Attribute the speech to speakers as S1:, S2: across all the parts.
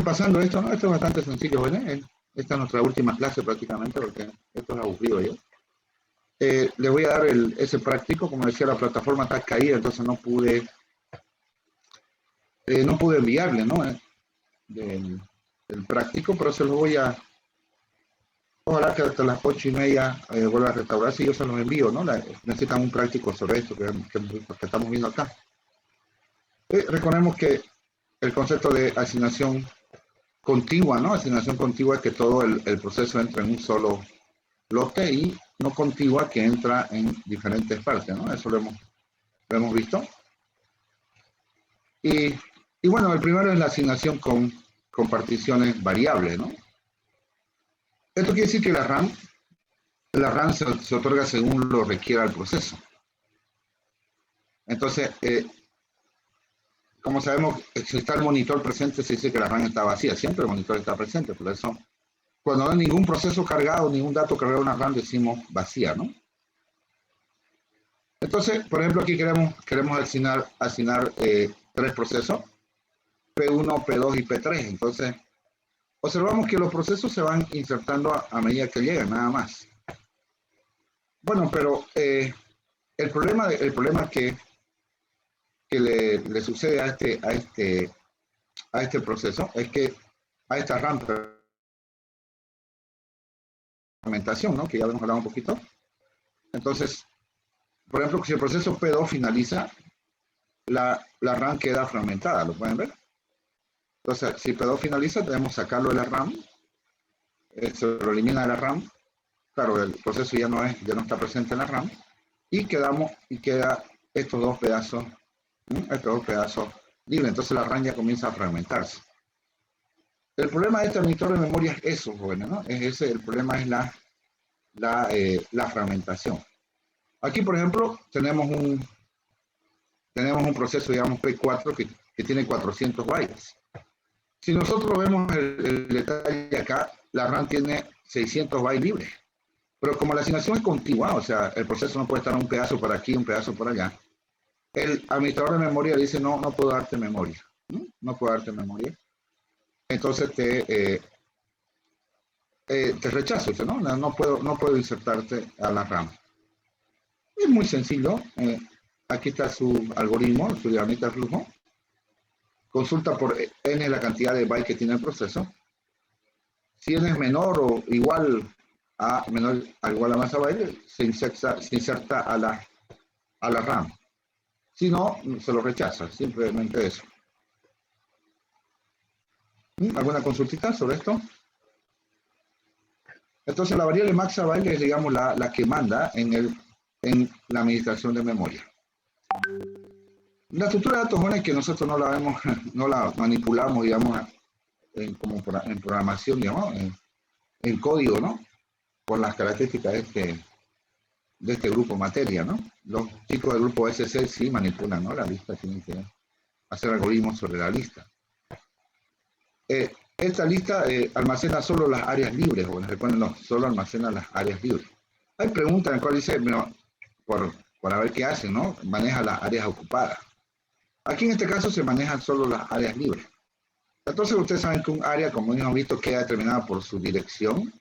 S1: repasando esto, ¿no? Esto es bastante sencillo, ¿verdad? Esta es nuestra última clase prácticamente, porque esto es aburrido ya. Les voy a dar ese práctico, como decía, la plataforma está caída, entonces no pude enviarle, ¿no? El práctico, pero se lo voy a, ojalá que hasta las 8:30 vuelva a restaurarse y yo se los envío, ¿no? Necesitan un práctico sobre esto que estamos viendo acá. Recordemos que el concepto de asignación contigua, ¿no? Asignación contigua es que todo el proceso entra en un solo lote y no contigua que entra en diferentes partes, ¿no? Eso lo hemos visto. Y bueno, el primero es la asignación con particiones variables, ¿no? Esto quiere decir que la RAM se otorga según lo requiera el proceso. Entonces, como sabemos, si está el monitor presente, se dice que la RAM está vacía. Siempre el monitor está presente, por eso, cuando no hay ningún proceso cargado, ningún dato cargado en una RAM, decimos vacía, ¿no? Entonces, por ejemplo, aquí queremos asignar 3 procesos, P1, P2 y P3. Entonces, observamos que los procesos se van insertando a medida que llegan, nada más. Bueno, pero el problema que le sucede a este proceso es que a esta RAM fragmentación, ¿no? Que ya hemos hablado un poquito. Entonces, por ejemplo, si el proceso P2 finaliza, la RAM queda fragmentada, ¿lo pueden ver? Entonces, si P2 finaliza, debemos sacarlo de la RAM, se lo elimina de la RAM, claro, el proceso ya no está presente en la RAM, y queda estos dos pedazos libres, entonces la RAM ya comienza a fragmentarse. El problema de este monitor de memoria es eso, jóvenes, ¿no? El problema es la fragmentación. Aquí, por ejemplo, tenemos un proceso, digamos, P4 que tiene 400 bytes. Si nosotros vemos el detalle acá, la RAM tiene 600 bytes libres. Pero como la asignación es contigua, o sea, el proceso no puede estar un pedazo por aquí, un pedazo por allá, el administrador de memoria dice, no puedo darte memoria. No puedo darte memoria. Entonces te rechazo, ¿no? No puedo insertarte a la RAM. Es muy sencillo. Aquí está su algoritmo, su diagrama de flujo. Consulta por n la cantidad de bytes que tiene el proceso. Si n es menor o igual a masa byte, se inserta a la RAM. Si no, se lo rechaza, simplemente eso. ¿Alguna consultita sobre esto? Entonces la variable maxa byte es, digamos, la que manda en la administración de memoria. La estructura de datos es que nosotros no la manipulamos, digamos, en programación, digamos, en código, ¿no? Por las características de este grupo materia, ¿no? Los chicos del grupo SC sí manipulan, ¿no? La lista, tienen que hacer algoritmos sobre la lista. Esta lista almacena solo las áreas libres, o recuerden, no, solo almacena las áreas libres. Hay preguntas en las cuales dice, bueno, por ver qué hace, ¿no? Maneja las áreas ocupadas. Aquí en este caso se manejan solo las áreas libres. Entonces ustedes saben que un área, como hemos visto, queda determinada por su dirección,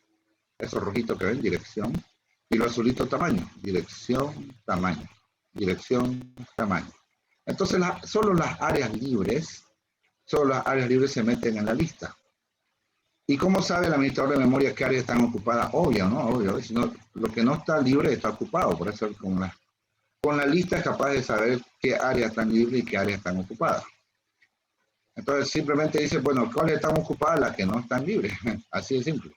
S1: esos rojitos que ven, dirección, y los azulitos tamaño, dirección, tamaño, dirección, tamaño. Entonces solo las áreas libres se meten en la lista. ¿Y cómo sabe el administrador de memoria qué áreas están ocupadas? Obvio, ¿no? Obvio. Sino, lo que no está libre está ocupado. Por eso con la lista es capaz de saber qué áreas están libres y qué áreas están ocupadas. Entonces simplemente dice, bueno, ¿cuáles están ocupadas? Las que no están libres. Así de simple.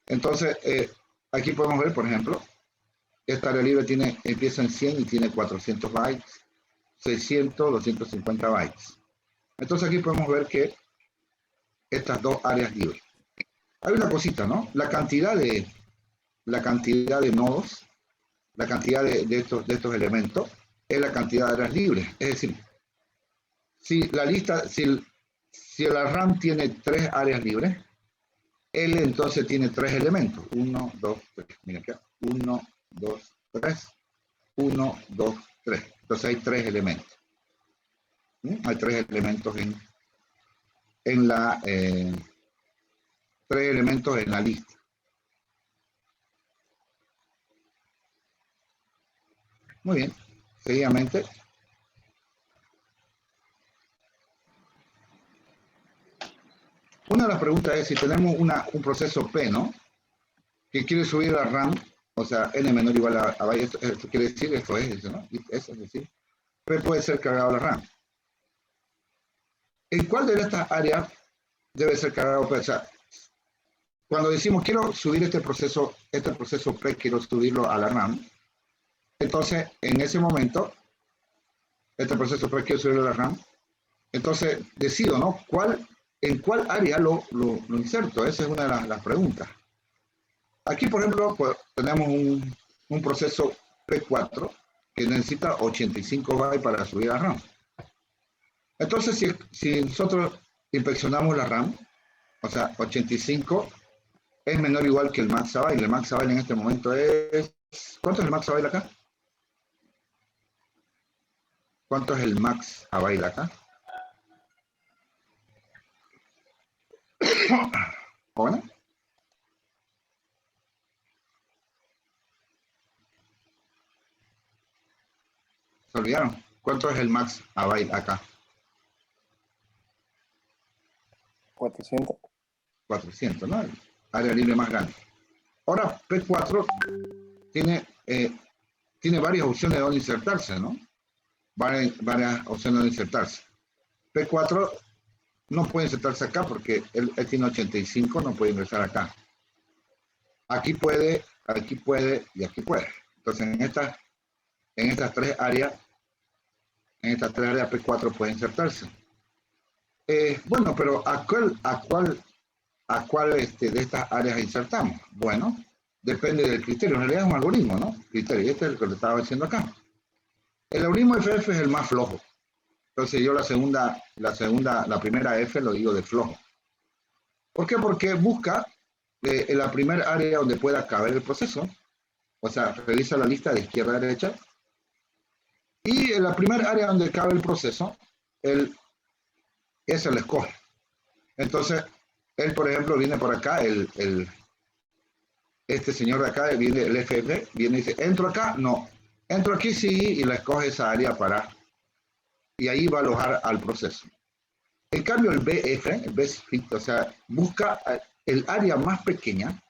S1: Entonces, aquí podemos ver, por ejemplo, esta área libre empieza en 100 y tiene 400 bytes, 600, 250 bytes. Entonces aquí podemos ver que estas dos áreas libres. Hay una cosita, ¿no? La cantidad de nodos, la cantidad de estos elementos, es la cantidad de áreas libres. Es decir, si la RAM tiene 3 áreas libres, L entonces tiene 3 elementos. 1, 2, 3. Mira acá. 1, 2, 3. 1, 2, 3. Entonces hay 3 elementos. Hay 3 elementos en la 3 elementos en la lista. Muy bien, seguidamente. Una de las preguntas es si tenemos un proceso P, ¿no? Que quiere subir la RAM, o sea, n menor o igual a byte, esto quiere decir, esto es eso, ¿no? Es decir, P puede ser cargado a la RAM. ¿En cuál de estas áreas debe ser cargado P? O sea, cuando decimos quiero subir este proceso P, quiero subirlo a la RAM, entonces en ese momento, este proceso P quiero subirlo a la RAM, entonces decido, ¿no? ¿En cuál área lo inserto? Esa es una de las preguntas. Aquí, por ejemplo, pues, tenemos un proceso P4 que necesita 85 bytes para subir a RAM. Entonces, si nosotros inspeccionamos la RAM, o sea, 85 es menor o igual que el max byte. El max byte en este momento es... ¿Cuánto es el max byte acá? ¿Cuánto es el max byte acá? ¿Bueno? ¿Se olvidaron? ¿Cuánto es el max byte acá?
S2: 400.
S1: 400, ¿no? El área libre más grande. Ahora, P4 tiene varias opciones de dónde insertarse, ¿no? Varias opciones de insertarse. P4 no puede insertarse acá porque él tiene 85, no puede ingresar acá. Aquí puede y aquí puede. Entonces en estas tres áreas P4 puede insertarse. Bueno, pero ¿a cuál de estas áreas insertamos? Bueno, depende del criterio. En realidad es un algoritmo, ¿no? Criterio. Este es el que le estaba diciendo acá. El algoritmo FF es el más flojo. Entonces yo la primera F lo digo de flojo. ¿Por qué? Porque busca en la primera área donde pueda caber el proceso. O sea, revisa la lista de izquierda a derecha. Y en la primera área donde cabe el proceso, ese lo escoge. Entonces, él, por ejemplo, viene por acá, este señor de acá, viene el FF, viene y dice, ¿entro acá? No. Entro aquí, sí, y le escoge esa área y ahí va a alojar al proceso. En cambio, el BF, el best fit, o sea, busca el área más pequeña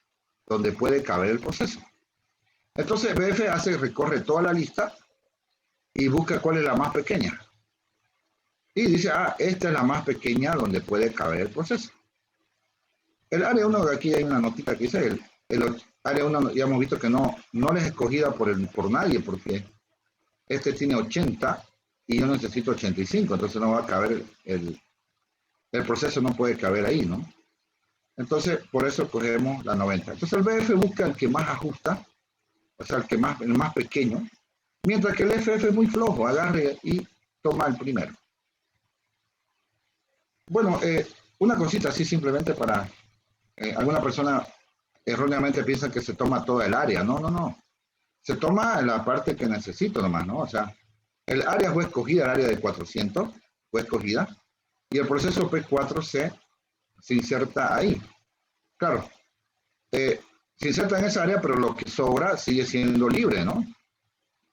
S1: donde puede caber el proceso. Entonces, BF recorre toda la lista y busca cuál es la más pequeña. Y dice, esta es la más pequeña donde puede caber el proceso. El área 1, aquí hay una notita que dice, el área 1 ya hemos visto que no es escogida por nadie, porque este tiene 80 y yo necesito 85, entonces no va a caber, el proceso no puede caber ahí, ¿no? Entonces, por eso cogemos la 90. Entonces, el BF busca el que más ajusta, o sea, el más pequeño, mientras que el FF es muy flojo, agarre y toma el primero. Bueno, una cosita así simplemente para... alguna persona erróneamente piensa que se toma toda el área. No. Se toma la parte que necesito nomás, ¿no? O sea, el área fue escogida, el área de 400 fue escogida, y el proceso P4 se inserta ahí. Claro, se inserta en esa área, pero lo que sobra sigue siendo libre, ¿no?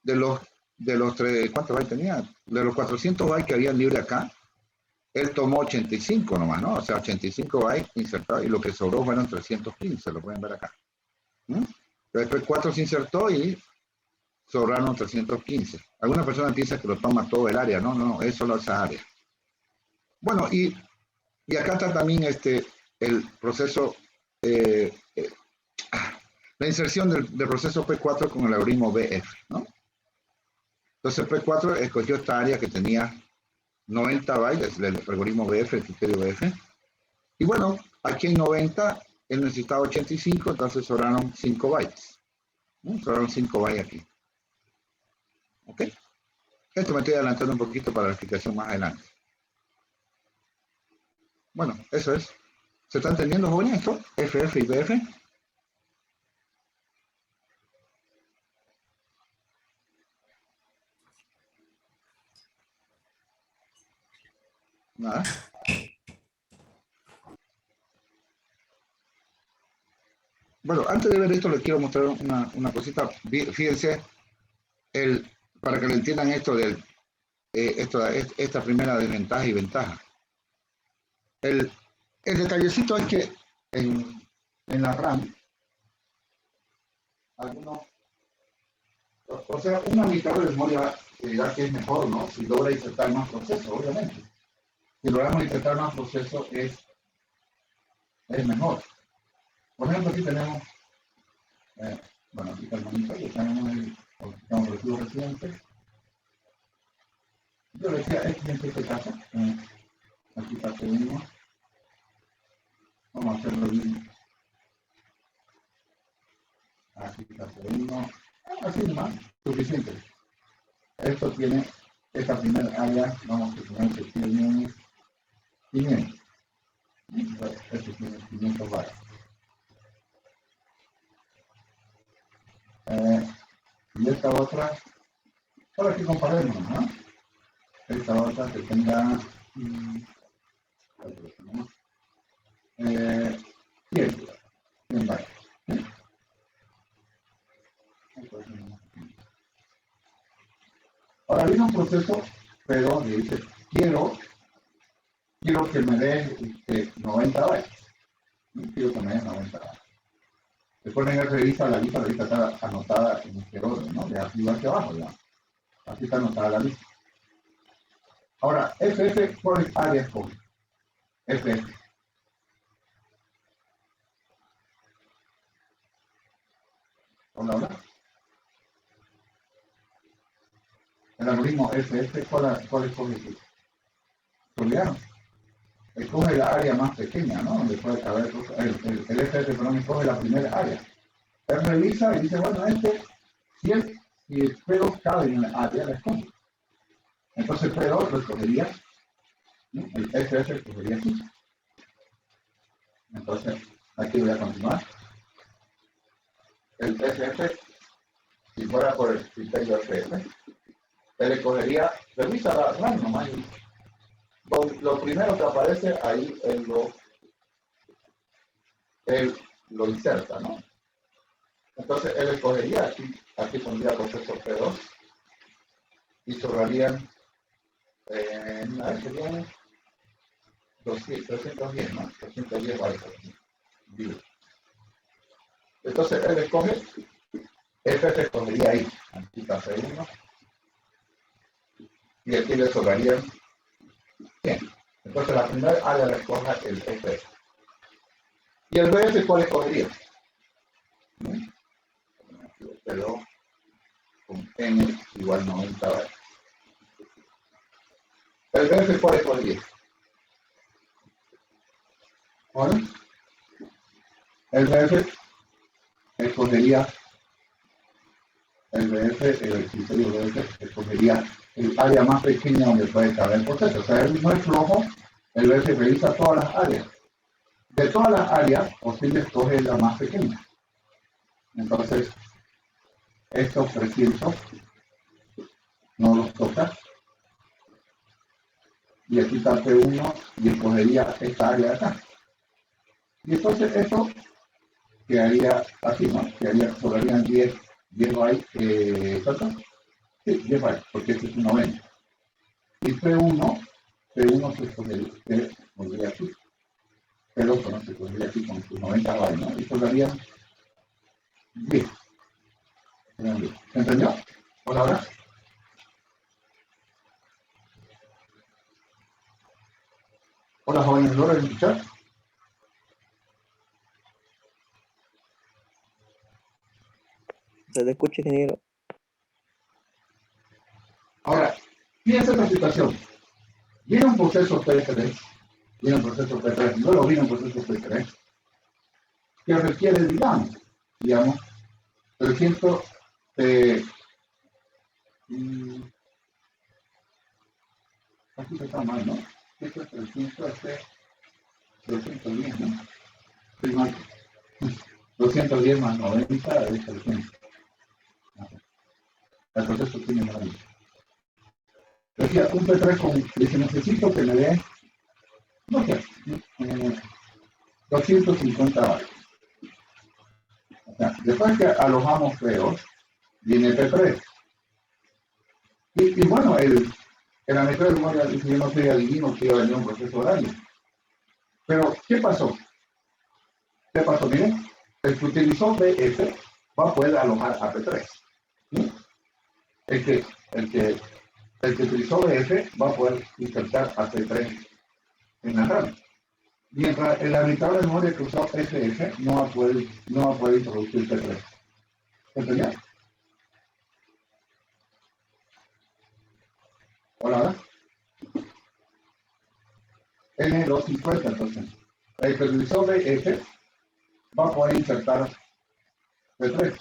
S1: De los tres, ¿cuántos bytes tenía? De los 400 bytes que había libre acá, él tomó 85 nomás, ¿no? O sea, 85 bytes insertados y lo que sobró fueron 315, lo pueden ver acá. Después 4 se insertó y sobraron 315. Algunas personas piensan que lo toma todo el área, no, es solo esa área. Bueno, y acá está también el proceso, la inserción del proceso P4 con el algoritmo BF, ¿no? Entonces P4 escogió esta área que tenía 90 bytes, el algoritmo BF, el criterio BF. Y bueno, aquí en 90, él necesitaba 85, entonces sobraron 5 bytes. ¿No? Sobraron 5 bytes aquí. ¿Ok? Esto me estoy adelantando un poquito para la explicación más adelante. Bueno, eso es. ¿Se está entendiendo, jóvenes, esto? FF y BF. Nada. Bueno, antes de ver esto, les quiero mostrar una cosita. Fíjense, para que le entiendan esto del esta primera desventaja y ventaja. El detallecito es que en la RAM, algunos, o sea, un administrador de memoria dirá que es mejor, ¿no? Si logra insertar más procesos, obviamente. Si logramos insertar más procesos es mejor. Por ejemplo, aquí tenemos, bueno, aquí está el monitor, tenemos el recibo reciente. Yo decía, en este caso, aquí está el mismo. Vamos a hacerlo bien. Aquí está el mismo. Así nomás, suficiente. Esto tiene, esta primera área, vamos a suponer que tiene 500. Esto tiene 500 bytes. Y esta otra, para que comparemos, ¿no? Esta otra que tenga 100 bytes. ¿Sí? Ahora viene un proceso, pero le dice, quiero que me dé 90 bytes. Quiero que me dé 90 bytes. Después en el revisa la lista está anotada en este orden, ¿no? De arriba hacia abajo, ya. Aquí está anotada la lista. Ahora, FF, ¿cuál área escoge? FF. Hola. El algoritmo FF, ¿cuál escoge tú? Soliano. Escoge la área más pequeña, ¿no? Donde puede caber el FF, perdón, escoge la primera área. Él revisa y dice, bueno, si el P2 cabe en la área, la escoge. Entonces el P2 lo escogería, ¿no? El FF escogería aquí. Entonces, aquí voy a continuar. El FF, si fuera por el criterio FF, él escogería, revisa la RAM nomás. Lo primero que aparece ahí, él lo inserta, ¿no? Entonces él escogería aquí pondría proceso P2 y sobrarían, serían 310, ¿no? 310 bytes. Entonces él escoge, FF escogería ahí, aquí está P1, y aquí le sobrarían 100. Entonces la primera área la escoja el FF. ¿Y el BF cuál escogería? Pero con N igual 90 bytes. ¿El BF cuál escogería? ¿Vale? El BF escogería el criterio BF escogería el área más pequeña donde puede caber el proceso. O sea, él no es flojo, el BF revisa todas las áreas. De todas las áreas, posible escoge la más pequeña. Entonces, estos 300 no los toca. Y aquí está P1 y escogería esta área de acá. Y entonces esto quedaría así, ¿no? Sobrarían 10 bytes, ¿cuánto? Sí, 10 bytes, porque este es un 90. Y P1 se escogería aquí. P2 no se escogería aquí con sus 90 bytes, ¿no? Y sobrarían 10. ¿Se entendió? Por ahora. Hola, jóvenes, ¿logran escuchar?
S2: Se te escucha, ingeniero.
S1: Ahora, fíjense esta situación. Viene un proceso P3, yo lo vi en un proceso P3, que requiere, digamos, 300, aquí está mal, ¿no? Esto es 300, 210, ¿no? Sí, mal. 210 más 90 es 300. El proceso tiene 90. Decía, un P3 dice, necesito que me dé, no sé, 250 bytes.
S3: Después que alojamos P2, viene P3. Y bueno, el administrador de memoria dice, yo no soy adivino que iba a venir un proceso horario. Pero, ¿qué pasó? ¿Qué pasó? Miren, el que utilizó BF va a poder alojar a P3. ¿Sí? El que utilizó BF va a poder insertar a P3 en la RAM. Mientras el habilitador de memoria que usó FF no va a poder introducir P3. ¿Entendió? Hola. N250, entonces. El que utilizó BF va a poder insertar P3.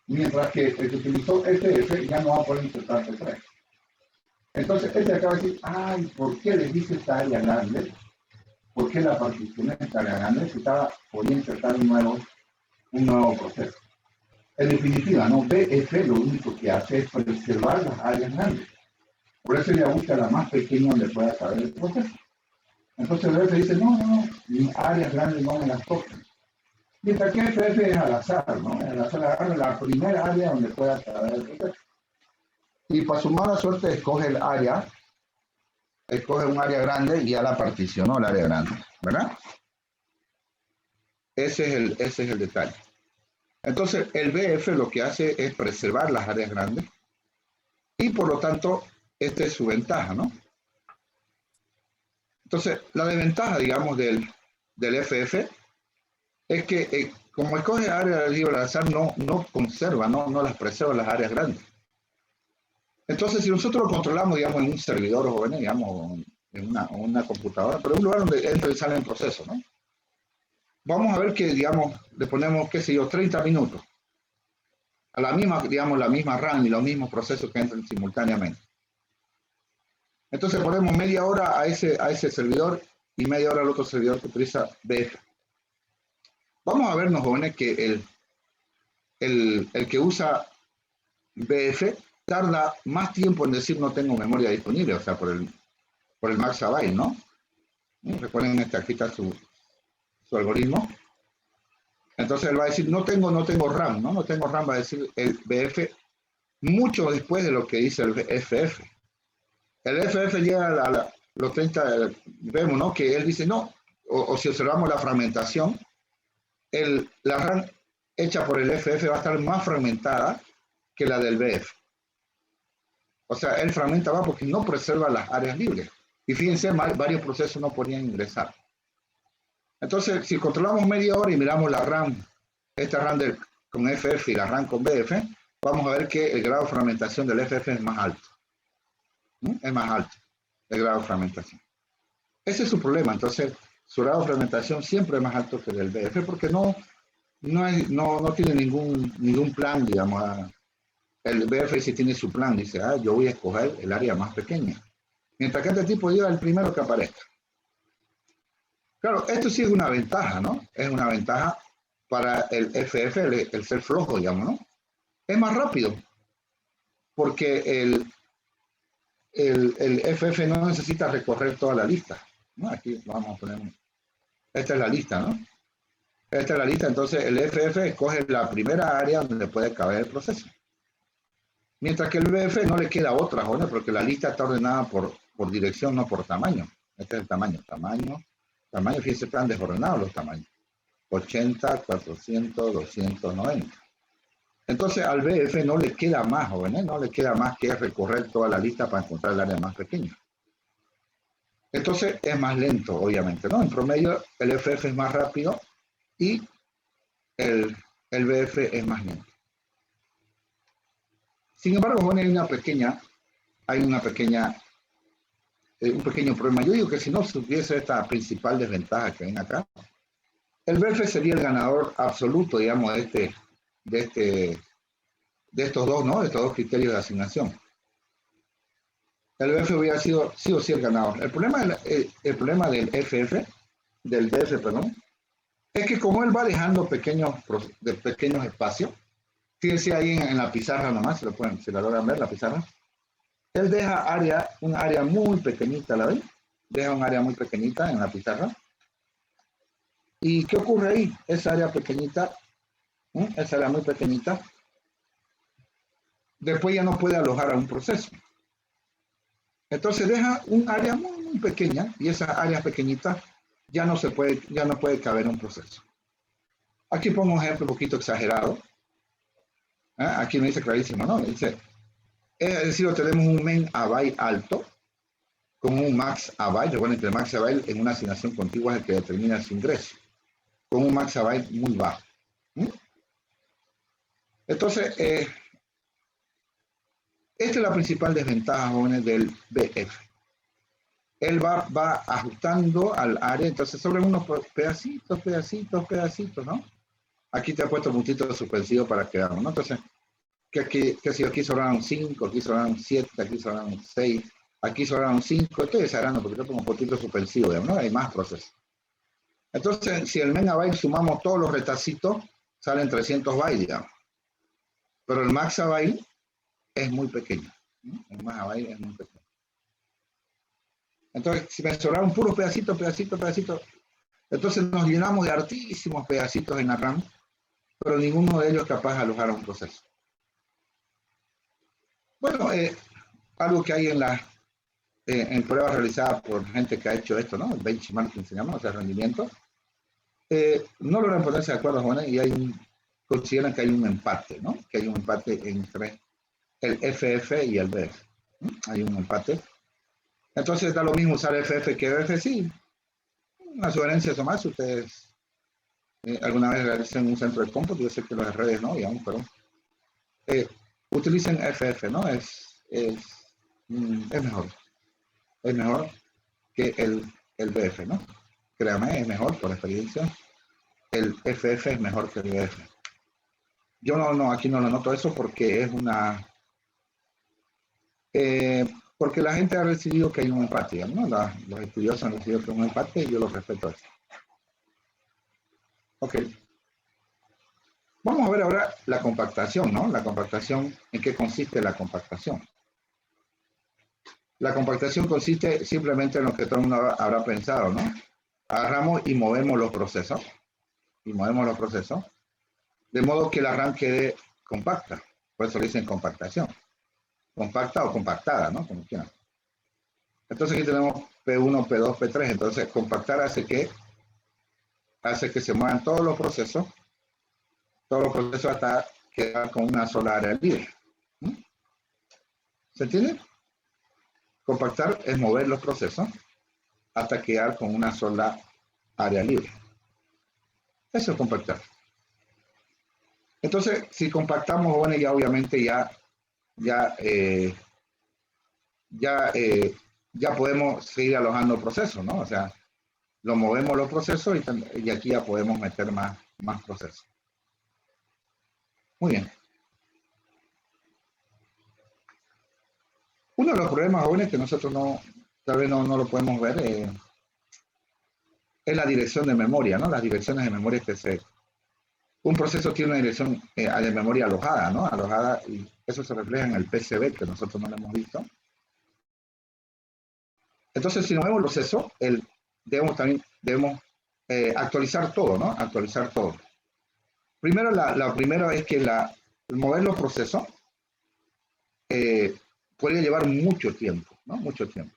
S3: Mientras que el que utilizó FF ya no va a poder insertar P3. Entonces, él te acaba de decir, ay, ¿por qué le dice esta área grande? ¿Por qué la partición esta área grande? Si podía insertar un nuevo proceso. En definitiva, ¿no? BF lo único que hace es preservar las áreas grandes. Por eso ella busca la más pequeña donde pueda caber el proceso. Entonces BF dice, no, mis áreas grandes no me las toquen. Mientras que FF es al azar, ¿no? Al azar agarra la primera área donde pueda caber el proceso. Y para su mala suerte escoge un área grande y ya la particionó el área grande, ¿verdad? Ese es el detalle. Entonces, el BF lo que hace es preservar las áreas grandes y por lo tanto, esta es su ventaja, ¿no? Entonces, la desventaja, digamos, del FF es que como escoge áreas libre al azar, no conserva, no las preserva las áreas grandes. Entonces, si nosotros lo controlamos, digamos, en un servidor o digamos, en una computadora, pero en un lugar donde entra y sale en proceso, ¿no? Vamos a ver que, digamos, le ponemos, qué sé yo, 30 minutos a la misma RAM y los mismos procesos que entran simultáneamente. Entonces ponemos media hora a ese servidor y media hora al otro servidor que utiliza BF. Vamos a vernos, jóvenes, que el que usa BF tarda más tiempo en decir no tengo memoria disponible, o sea, por el maxabyte, ¿no? Recuerden, aquí está su algoritmo. Entonces él va a decir, no tengo RAM, ¿no? No tengo RAM, va a decir el BF mucho después de lo que dice el FF. El FF llega a los 30, vemos, ¿no? Que él dice, no, o si observamos la fragmentación, la RAM hecha por el FF va a estar más fragmentada que la del BF. O sea, él fragmenta más porque no preserva las áreas libres. Y fíjense, varios procesos no podían ingresar. Entonces, si controlamos media hora y miramos la RAM, esta RAM con FF y la RAM con BF, vamos a ver que el grado de fragmentación del FF es más alto. Es más alto el grado de fragmentación. Ese es su problema. Entonces, su grado de fragmentación siempre es más alto que el del BF porque no tiene ningún plan, digamos. El BF sí tiene su plan, dice, yo voy a escoger el área más pequeña. Mientras que este tipo lleva el primero que aparezca. Claro, esto sí es una ventaja, ¿no? Es una ventaja para el FF, el ser flojo, digamos, ¿no? Es más rápido, porque el FF no necesita recorrer toda la lista, ¿no? Aquí vamos a poner, esta es la lista, ¿no? Esta es la lista, entonces el FF escoge la primera área donde puede caber el proceso. Mientras que el BF no le queda otra, ¿no? Porque la lista está ordenada por dirección, no por tamaño. Este es el tamaño, fíjense, están desordenados los tamaños. 80, 400, 290. Entonces al BF no le queda más, jóvenes, no le queda más que recorrer toda la lista para encontrar el área más pequeña. Entonces es más lento, obviamente, ¿no? En promedio el FF es más rápido y el BF es más lento. Sin embargo, jóvenes, hay un pequeño problema. Yo digo que si no se tuviese esta principal desventaja que ven acá, el BF sería el ganador absoluto, digamos, de estos dos, ¿no? De estos dos criterios de asignación. El BF hubiera sido sí o sí el ganador. El problema del DF, perdón, es que como él va dejando pequeños espacios, fíjense ahí en la pizarra nomás, si la logran ver, la pizarra, él deja un área muy pequeñita, ¿la ven? Deja un área muy pequeñita en la pizarra. ¿Y qué ocurre ahí? Esa área pequeñita
S1: Esa área muy pequeñita, después ya no puede alojar a un proceso. Entonces deja un área muy, muy pequeña y esa área pequeñita ya no puede caber un proceso. Aquí pongo un ejemplo un poquito exagerado. Aquí me dice clarísimo, ¿no? Dice, es decir, tenemos un main array alto con un max array. Recuerden que el max array en una asignación contigua es el que determina su ingreso, con un max array muy bajo. Entonces, esta es la principal desventaja, jóvenes, del BF. Él va ajustando al área, entonces sobre unos pedacitos, ¿no? Aquí te ha puesto puntitos suspensivos para que veamos, ¿no? Entonces, que si aquí sobraron 5, aquí sobraron 7, aquí sobraron 6, aquí sobraron 5, estoy exagerando porque yo pongo puntitos suspensivos, ¿no? Hay más procesos. Entonces, si el megabyte sumamos todos los retacitos, salen 300 bytes, digamos. Pero el maxabyte es muy pequeño, ¿no? El maxabyte es muy pequeño. Entonces, si me sobraron puros pedacitos, entonces nos llenamos de hartísimos pedacitos en la RAM, pero ninguno de ellos es capaz de alojar a un proceso. Bueno, algo que hay en pruebas realizadas por gente que ha hecho esto, ¿no? El benchmarking se llama, o sea, rendimiento. No logran ponerse de acuerdo, jóvenes, y consideran que hay un empate, ¿no? Que hay un empate entre el FF y el BF. Hay un empate. Entonces da lo mismo usar FF que BF, sí. Una sugerencia más, ustedes alguna vez realicen un centro de cómputo, yo sé que las redes no, digamos, pero utilicen FF, ¿no? Es mejor. Es mejor que el BF, ¿no? Créame, es mejor por experiencia. El FF es mejor que el BF. Yo aquí no lo noto eso porque es porque la gente ha decidido que hay un empate, ¿no? Los estudiosos han decidido que hay un empate y yo lo respeto eso. Ok. Vamos a ver ahora la compactación, ¿no? La compactación, ¿en qué consiste la compactación? La compactación consiste simplemente en lo que todo el mundo habrá pensado, ¿no? Agarramos y movemos los procesos. De modo que la RAM quede compacta. Por eso le dicen compactación. Compacta o compactada, ¿no? Como quieran. Entonces aquí tenemos P1, P2, P3. Entonces compactar hace que se muevan todos los procesos hasta quedar con una sola área libre. ¿Se entiende? Compactar es mover los procesos hasta quedar con una sola área libre. Eso es compactar. Entonces, si compactamos, bueno, ya obviamente ya podemos seguir alojando procesos, ¿no? O sea, lo movemos los procesos y aquí ya podemos meter más procesos. Muy bien. Uno de los problemas, jóvenes, que nosotros tal vez no lo podemos ver, es la dirección de memoria, ¿no? Las direcciones de memoria un proceso tiene una dirección de memoria alojada, ¿no? Alojada, y eso se refleja en el PCB, que nosotros no lo hemos visto. Entonces, si no vemos el proceso, debemos actualizar todo, ¿no? Actualizar todo. Primero, la primera es que mover los procesos podría llevar mucho tiempo, ¿no? Mucho tiempo.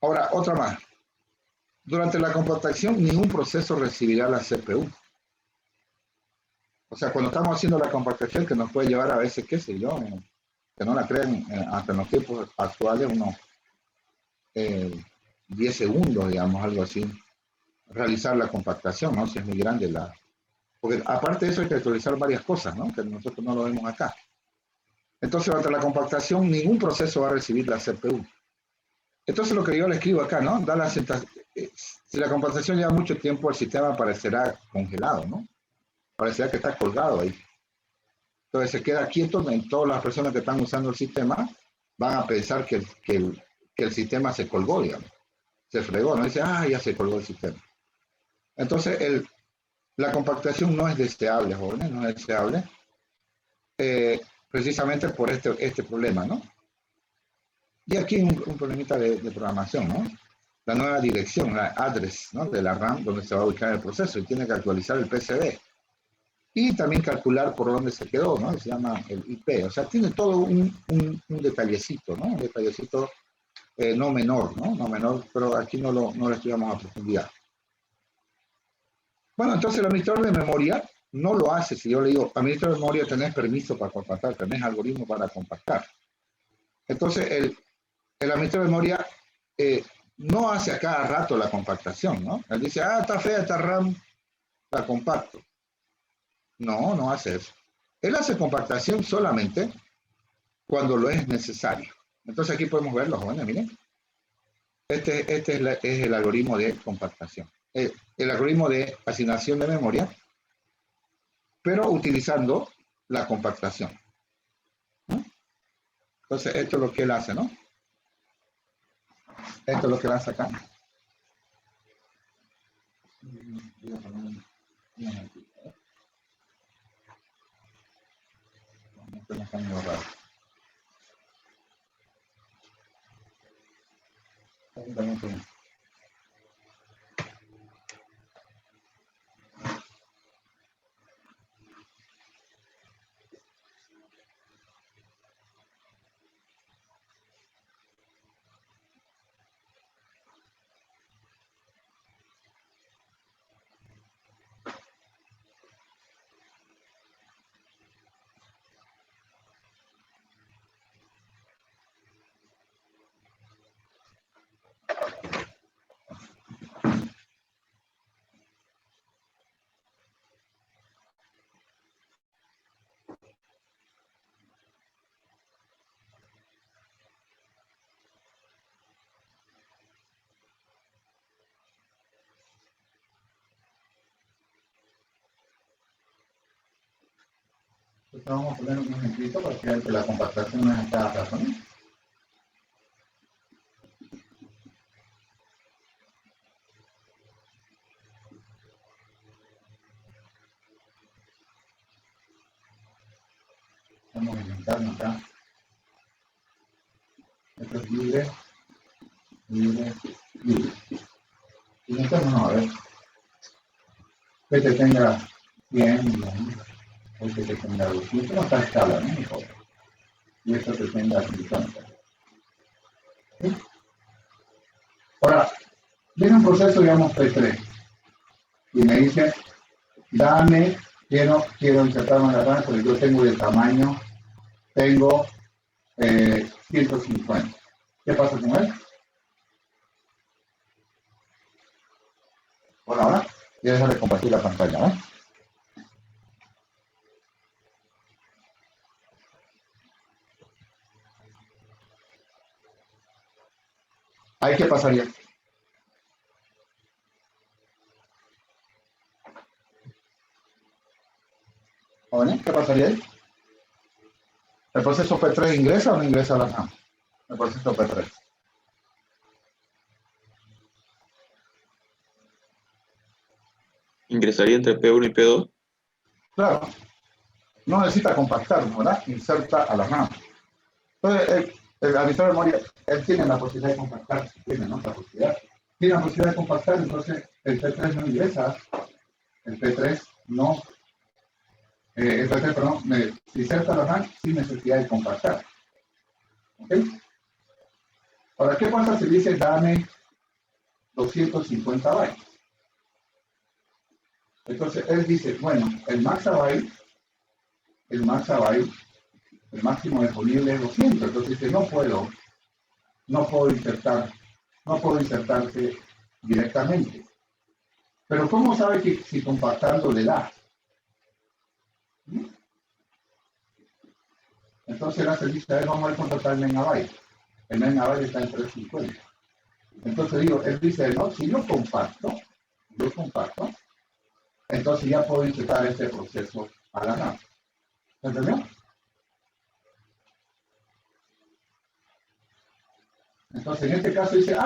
S1: Ahora, otra más. Durante la compactación, ningún proceso recibirá la CPU. O sea, cuando estamos haciendo la compactación, que nos puede llevar a veces, qué sé yo, que no la crean, hasta en los tiempos actuales, unos 10 segundos, digamos, algo así, realizar la compactación, ¿no? Si es muy grande porque aparte de eso hay que actualizar varias cosas, ¿no? Que nosotros no lo vemos acá. Entonces, durante la compactación, ningún proceso va a recibir la CPU. Entonces, lo que yo le escribo acá, ¿no? Si la compactación lleva mucho tiempo, el sistema parecerá congelado, ¿no? Parecerá que está colgado ahí. Entonces, se queda quieto, y todas las personas que están usando el sistema van a pensar que el sistema se colgó, digamos. Se fregó, ¿no? Dice, ya se colgó el sistema. Entonces, la compactación no es deseable, jóvenes, no es deseable. Precisamente por este problema, ¿no? Y aquí un problemita de programación, ¿no? La nueva dirección, la address, ¿no? De la RAM donde se va a ubicar el proceso y tiene que actualizar el PCB.
S3: y también calcular por dónde se quedó, ¿no? Se llama el IP. O sea, tiene todo un detallecito, ¿no? Un detallecito no menor, ¿no? No menor, pero aquí no lo estudiamos a profundidad. Bueno, entonces el administrador de memoria no lo hace. Si yo le digo, administrador de memoria, tenés permiso para compactar, tenés algoritmo para compactar. Entonces, el administrador de memoria no hace a cada rato la compactación, ¿no? Él dice, ah, está fea esta RAM, la compacto. No, no hace eso. Él hace compactación solamente cuando lo es necesario. Entonces aquí podemos verlo, jóvenes, miren. Este es el algoritmo de compactación. El algoritmo de asignación de memoria, pero utilizando la compactación, ¿no? Entonces esto es lo que él hace, ¿no? Esto es lo que va a sacar. Entonces vamos a poner un ejemplito para que vean que la compactación no es en cada caso, ¿no? Vamos a inventarnos acá. Esto es libre, libre, libre. Inventémonos a ver. Que te tenga 100, o que te tenga 200, no está a escala, ¿no? Mejor. Y esto te tenga 50. ¿Sí? Ahora, viene un proceso, digamos, P3. Y me dice, dame, quiero insertarme en la RAM, porque yo tengo el tamaño, tengo 150. ¿Qué pasa con él? Bueno, ahora, ya deja de compartir la pantalla, ¿no? ¿Ahí qué pasaría? ¿Oye? ¿Qué pasaría ahí? ¿El proceso P3 ingresa o no ingresa a la RAM? El proceso P3.
S4: ¿Ingresaría entre P1 y P2?
S3: Claro. No necesita compactar, ¿verdad? Inserta a la RAM. Entonces, el administrador de memoria, él tiene la posibilidad de compactar, tiene, ¿no? La posibilidad. Tiene la posibilidad de compactar, entonces el P3 no ingresa, el P3 no, el P3, perdón, inserta a la RAM sin necesidad de compactar. ¿Ok? Ahora, ¿qué pasa si dice dame 250 bytes? Entonces, él dice, bueno, el maxabyte, el máximo disponible es 200. Entonces dice, no puedo insertarse directamente. Pero ¿cómo sabe que si compactando le da? Entonces él hace lista, vamos a ver cuánto está el megabyte. El megabyte está en 350. Entonces digo, él dice, no, si yo compacto, entonces ya puedo insertar este proceso a la RAM. ¿Entendió? Entonces en este caso dice,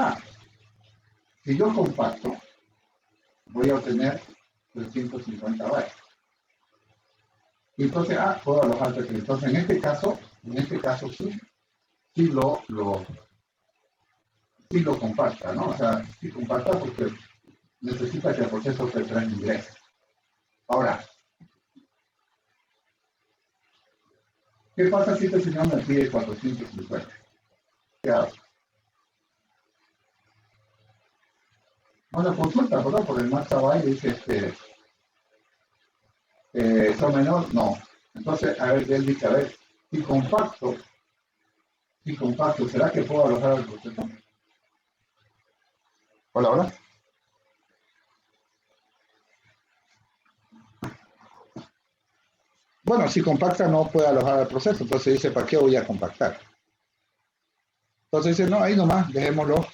S3: si yo compacto, voy a obtener 350 bytes. Y entonces, puedo alojar P3. Entonces en este caso sí lo compacta, ¿no? O sea, sí compacta porque necesita que el proceso P3 ingrese. Ahora,
S1: ¿Qué pasa si este señor me pide 450? ¿Qué hago? No lo consulta, ¿verdad? Porque el Max Abay dice, ¿son menor? No. Entonces, a ver, él dice, a ver, si compacto, ¿será que puedo alojar el proceso? Hola, hola. Bueno, si compacta no puede alojar el proceso, entonces dice, ¿para qué voy a compactar? Entonces dice, no, ahí nomás, dejémoslo.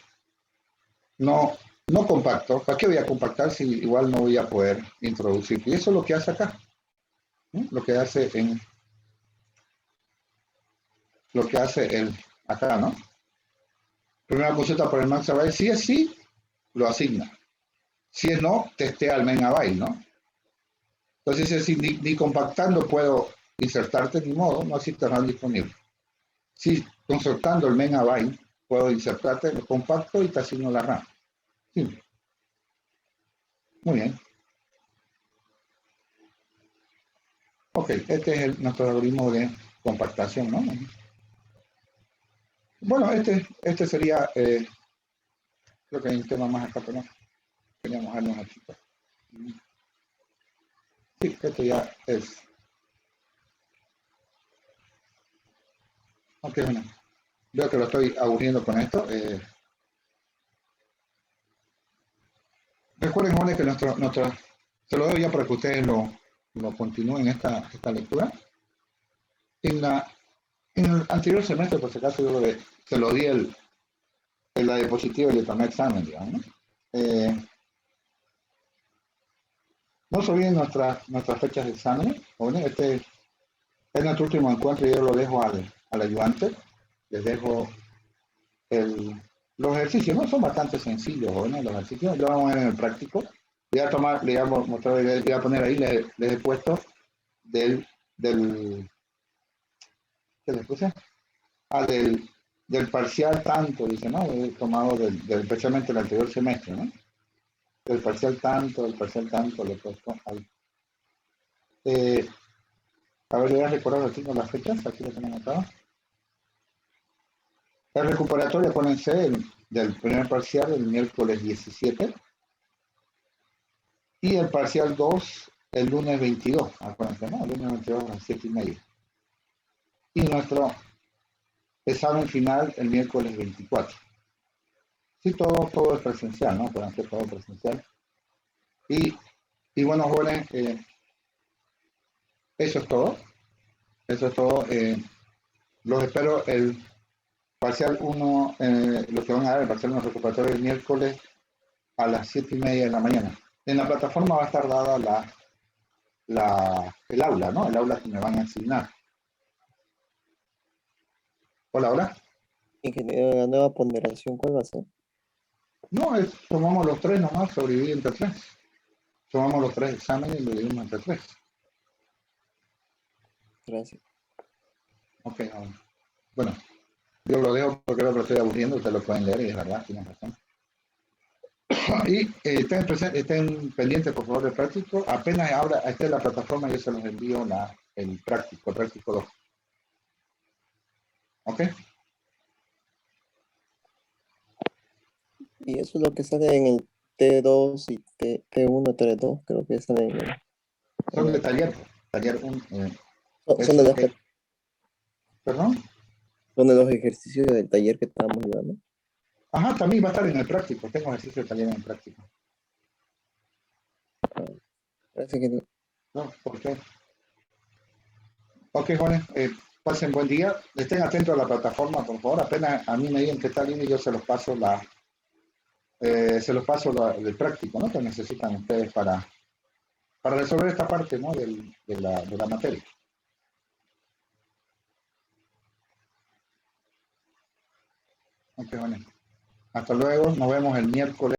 S1: No, no compacto. ¿Para qué voy a compactar si igual no voy a poder introducir? Y eso es lo que hace acá. ¿No? Lo que hace el acá, ¿no? Primera consulta por el max array. Si es sí, lo asigna. Si es no, testea el main array, ¿no? Entonces, si ni compactando puedo insertarte, ni modo, no existe RAM disponible. Si consultando el main array puedo insertarte, lo compacto y te asigno la RAM. Simple. Muy bien. Ok, este es nuestro algoritmo de compactación, ¿no? Bueno, este sería, creo que hay un tema más acá, pero no. Queríamos darle una chica. Sí, esto ya es. Ok, bueno. Veo que lo estoy aburriendo con esto. Recuerden, jóvenes, que se lo doy ya para que ustedes lo continúen esta lectura. En el anterior semestre, por si acaso, se lo di la diapositiva y le tomé examen, digamos, ¿no? No se olviden nuestras fechas de examen. Jóvenes, este es nuestro último encuentro y yo lo dejo al ayudante. Les dejo los ejercicios, ¿no? Son bastante sencillos, jóvenes, los ejercicios. Lo vamos a ver en el práctico. Le voy a mostrar, le voy a poner ahí, les he puesto del ¿qué les puse? Del parcial tanto, dice, ¿no? He tomado especialmente el anterior semestre, ¿no? Del parcial tanto, le he puesto ahí. A ver, voy a recordar aquí con las fechas, aquí lo tenemos acá. El recuperatorio, pónense del primer parcial el miércoles 17 y el parcial 2 el lunes 22, acuérdense, ¿no? El lunes 22 a las 7:30. Y nuestro examen final el miércoles 24. Sí, todo es presencial, ¿no? Pueden ser todo presencial. Y bueno, jóvenes, eso es todo. Eso es todo. Los espero el parcial 1, lo que van a dar el parcial 1 recuperatorio el miércoles a las 7:30 de la mañana. En la plataforma va a estar dada el aula, ¿no? El aula que me van a asignar. Hola, hola.
S2: Ingeniero, la nueva ponderación, ¿cuál va a ser?
S1: No, tomamos los tres nomás, sobrevivir entre tres. Tomamos los tres exámenes y lo dividimos entre tres.
S2: Gracias.
S1: Ok, bueno, yo lo dejo porque creo que lo estoy aburriendo, ustedes lo pueden leer y es verdad, tienen razón. Y estén pendientes, por favor, del práctico. Apenas ahora esté en la plataforma, yo se los envío el práctico 2. ¿Ok?
S2: Y eso es lo que sale en el T2 y T1, T2, creo que sale en
S1: Son de
S2: el-
S1: taller 1.
S2: son de los,
S1: ¿Perdón?
S2: son de los ejercicios del taller que estábamos llevando.
S1: Ajá, también va a estar en el práctico. Tengo ejercicio de taller en el práctico.
S2: Parece que
S1: ¿No? ¿Por qué? Ok, jóvenes, pasen buen día. Estén atentos a la plataforma, por favor. Apenas a mí me digan que está bien y yo se los paso el práctico, ¿no? Que necesitan ustedes para resolver esta parte, ¿no? De la materia. Ok, jóvenes. Hasta luego. Nos vemos el miércoles.